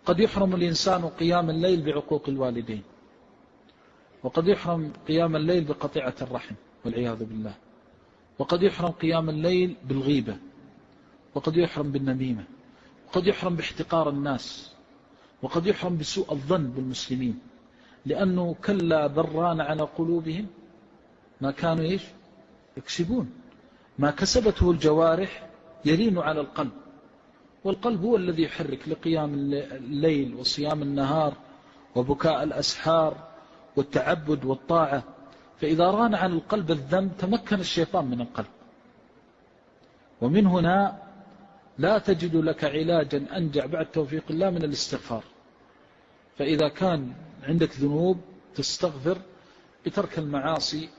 قد يحرم الإنسان قيام الليل بعقوق الوالدين، وقد يحرم قيام الليل بقطيعة الرحم والعياذ بالله، وقد يحرم قيام الليل بالغيبة، وقد يحرم بالنميمة، وقد يحرم باحتقار الناس، وقد يحرم بسوء الظن بالمسلمين، لأنه كلا بران على قلوبهم ما كانوا يكسبون. ما كسبته الجوارح يلين على القلب، والقلب هو الذي يحرك لقيام الليل وصيام النهار وبكاء الأسحار والتعبد والطاعة. فإذا ران على القلب الذنب تمكن الشيطان من القلب. ومن هنا لا تجد لك علاجا أنجع بعد توفيق الله من الاستغفار. فإذا كان عندك ذنوب تستغفر بترك المعاصي.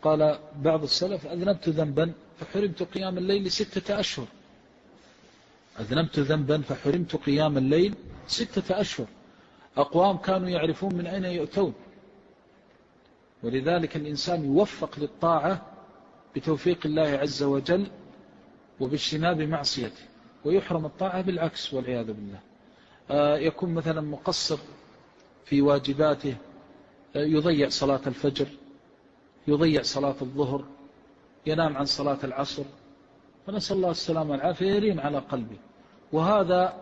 قال بعض السلف: أذنبت ذنبا فحرمت قيام الليل 6 أشهر. أذنبت ذنبا فحرمت قيام الليل 6 أشهر. أقوام كانوا يعرفون من أين يؤتون. ولذلك الإنسان يوفق للطاعة بتوفيق الله عز وجل وباجتناب معصيته، ويحرم الطاعة بالعكس والعياذ بالله. يكون مثلا مقصر في واجباته، يضيع صلاة الفجر، يضيع صلاة الظهر، ينام عن صلاة العصر، فنسأل الله السلامة والعافية، يرين على قلبه. وهذا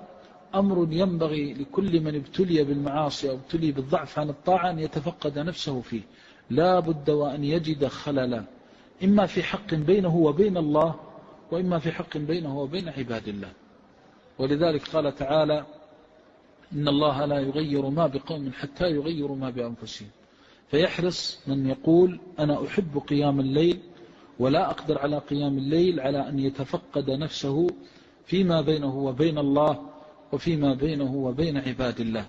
أمر ينبغي لكل من ابتلي بالمعاصي أو ابتلي بالضعف عن الطاعة أن يتفقد نفسه فيه. لا بد وأن يجد خللا، إما في حق بينه وبين الله، وإما في حق بينه وبين عباد الله. ولذلك قال تعالى: إن الله لا يغير ما بقوم حتى يغيروا ما بأنفسهم. فيحرص من يقول: أنا أحب قيام الليل ولا أقدر على قيام الليل، على أن يتفقد نفسه فيما بينه وبين الله وفيما بينه وبين عباد الله.